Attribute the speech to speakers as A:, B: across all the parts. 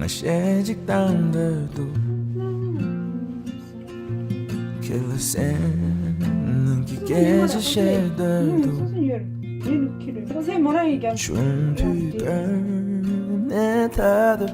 A: 맛의 직당들도 길러새는 기계자 쉐들도 준비된 내 다들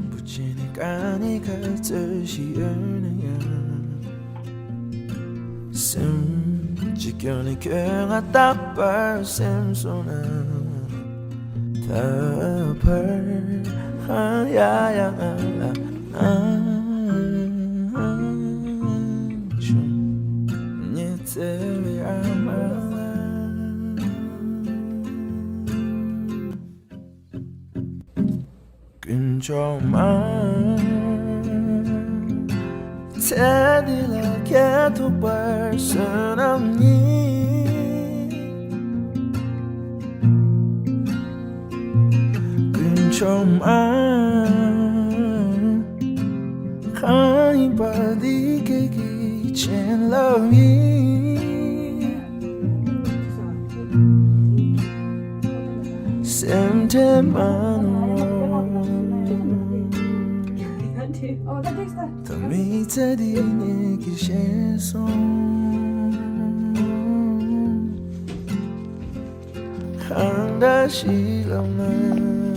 A: 붙이니까 네가 뜻이 örneğin 지켜니 그가 답을 샘소는 답을 하야야 nie ciebie amala 근처만 테디라게 도발 순 없니 근처만 가입하디게 기친 러비 더 밑에 네 기시에서 한다시 없는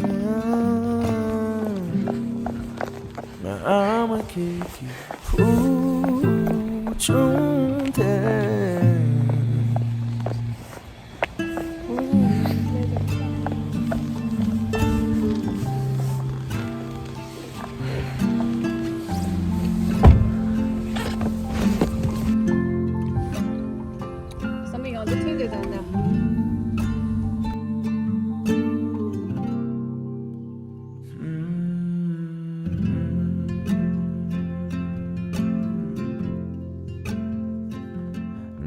A: 마음을 깊이 부정돼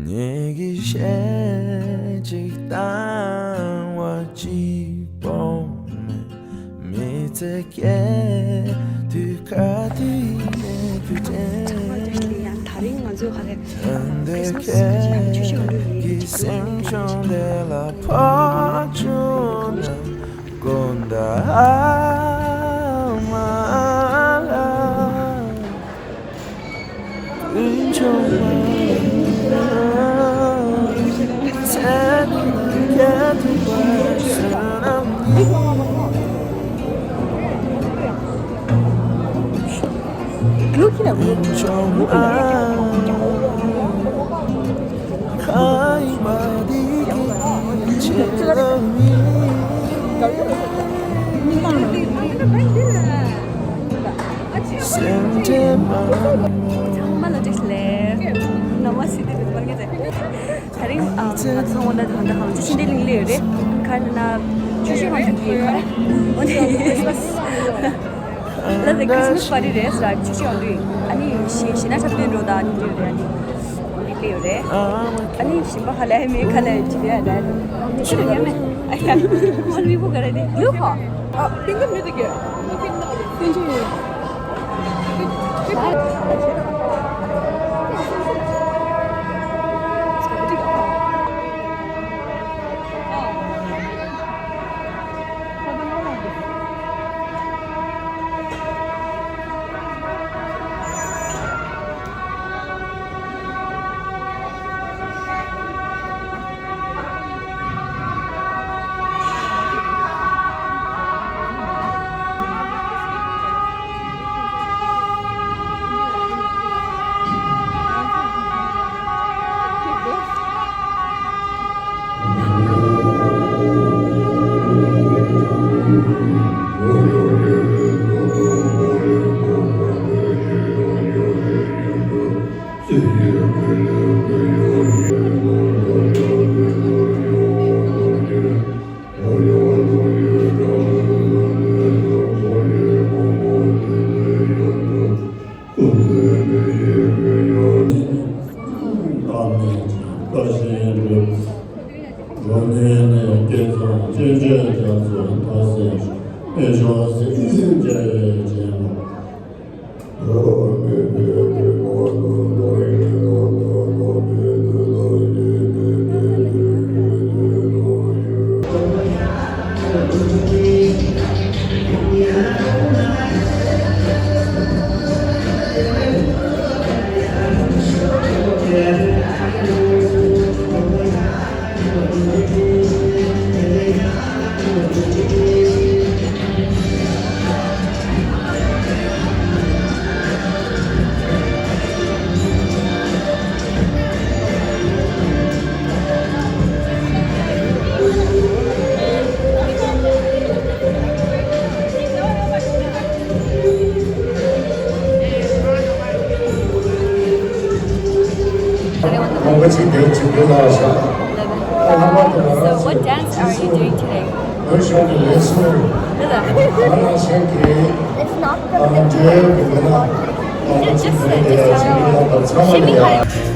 A: 얘기해 직당와 집봄에 밑에 게 뒤가디네 그대 안되게 기생충들라 퍼주는 꼰다 말아 은총만
B: 정말로 됐래. 너무 시대 모르겠어. 다른 성원다 한다 하면 신대링 레레. 카나 주시만 주기. 오늘 나도 크리스마스 파티 레스라 주시 언리. 아니 시나 잡는 로다 아니 아니. 레레. 아니 심바 할래 메 칼래 지야다. 주시면 아야. 원리 보거래. 요파. 빙금 뮤직이야. 괜찮아.
C: 원래는 어깨에서 찔찔 잡수 다시
B: So what dance are you doing today?
C: It's not just shimmy kind of.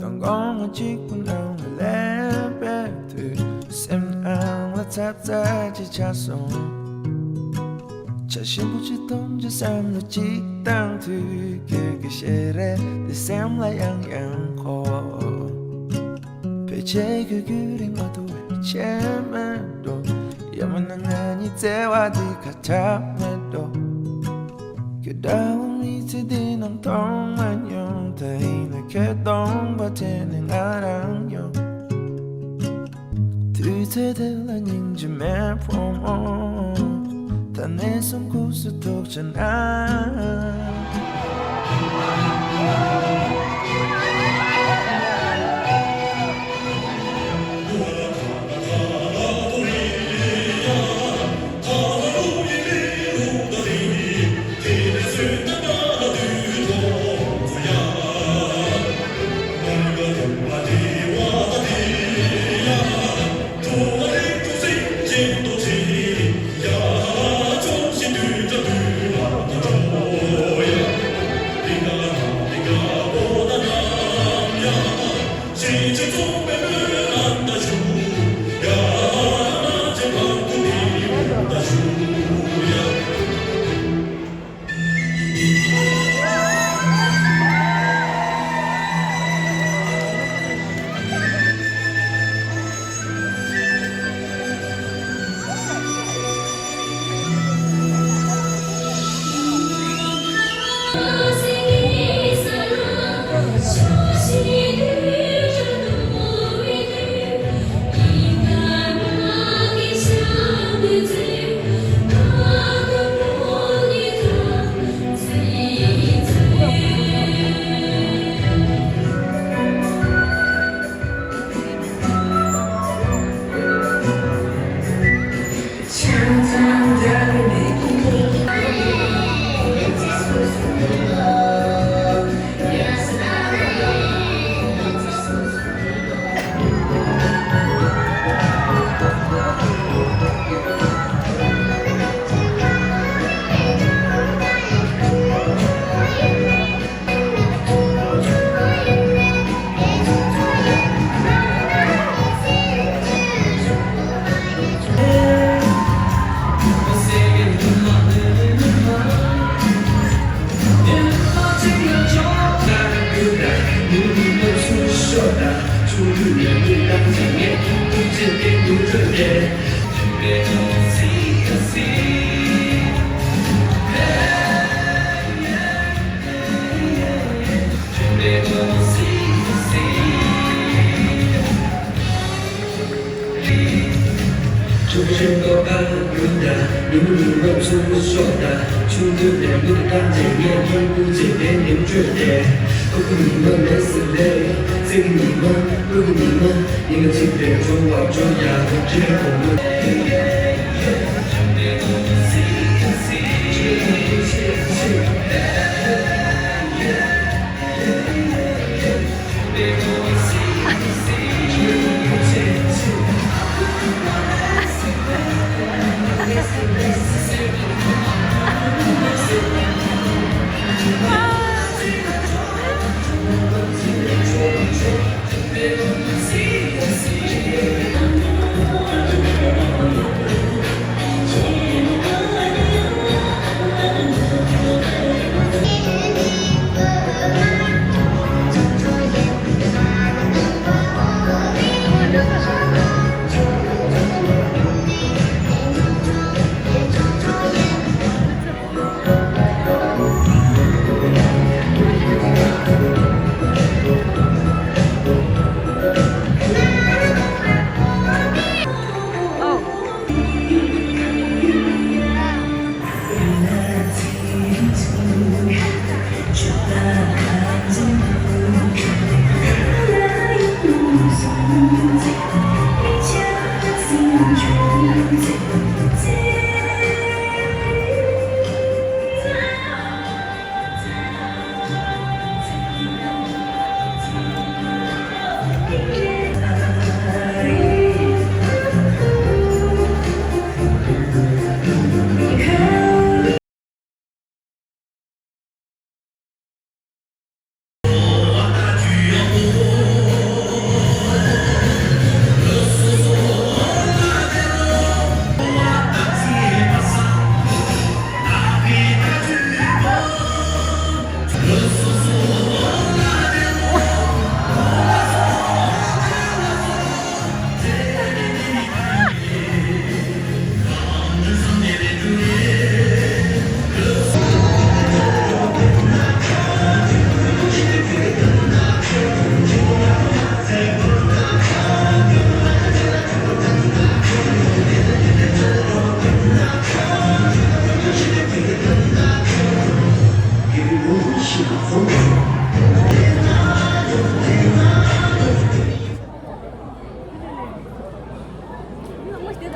A: Từng có một chiếc quần áo lẻ bé từ xem áo là 탑在机架送，这些不知动这三路激荡推给些人，你xem lại yang yang khó，陪这个距离我都会前面多，要么能爱你在我的卡塔面多。Cứ đau mi thì đi nằm thong mà nhung thấy là kết đông và trên nên ai đang nhung thứ thế thế là nhìn cho mẹ promo ta nên sống cố sự thuộc chân ai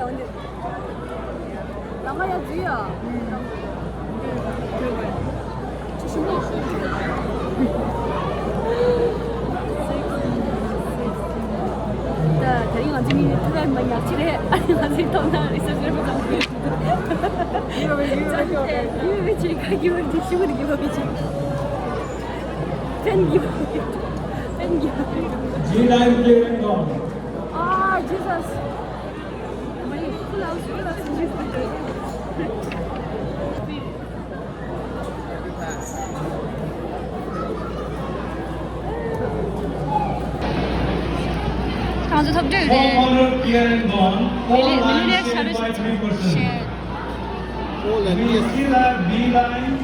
B: 근데 나가야 돼요. 자, 대리가 지금 그냥 막 야치래. 아니, 맞을 동안 있었을 거잖아. 이거 왜 제가 기분 지시고 기분이지? 땡기.
D: G9 clear and gone.
B: 아, Jesus. 많이 플라우스. 강조 탑들.
D: Four corner clear and gone. All lines
B: 밀리렉
D: saved by 3%.
B: 샷.
D: We still have B line.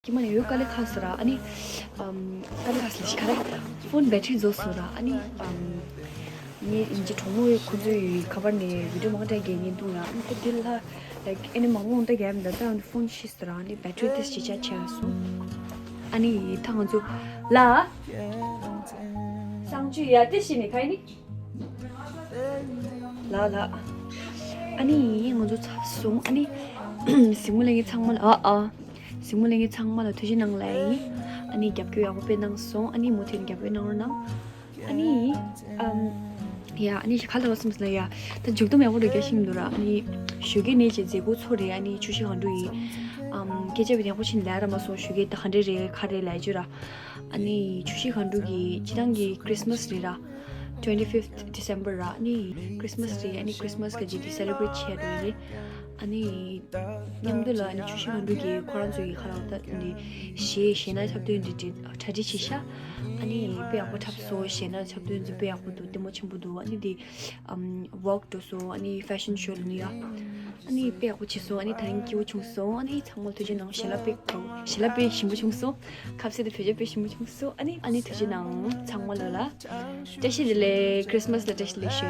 B: 기만에 요까지 갔으라 아니 까지 갔을 시간에 폰 배터리 줬으라 아니 이 이제 정말 그저 가방에 비디오 먹을 게임이 도야 또 딜라 like any moment the game that on phone 시스라 아니 배터리 테스트 지자체였어 아니 당한조 라 상주야 뜻이니 가이니 라라 아니 먼저 잡송 아니 시뮬레이트 창말 simulangi changma la thuji nang lai ani gyap kyu yago pe nang so ani mothin gyap pe nang nang ani ya ani khala wasms la ya ta jugdom yago de gyashim dura ani shuge ne je jego chore ani chushi handui keje bi yago chin lara ma so shuge ta khande re khare lai jura ani chushi handu gi chidangi christmas rira 25th December ra ani Christmas day ani Christmas ka ji celebrate che re ani nyamdula ani chushi handu gi khoran ju gi khara ta ni she na sabdu ndi thadi chisha ani pe ako thap so she na sabdu ndi pe ako to demo chimbu do ani di work to so ani fashion show ni ya ani pe ako chiso ani thank you chungso ani 정말 되지 낭 실라페 심부 chungso 갑세데 표제 페 심부 chungso ani 되지 낭 정말라 대시들레 크리스마스 대시레 쇼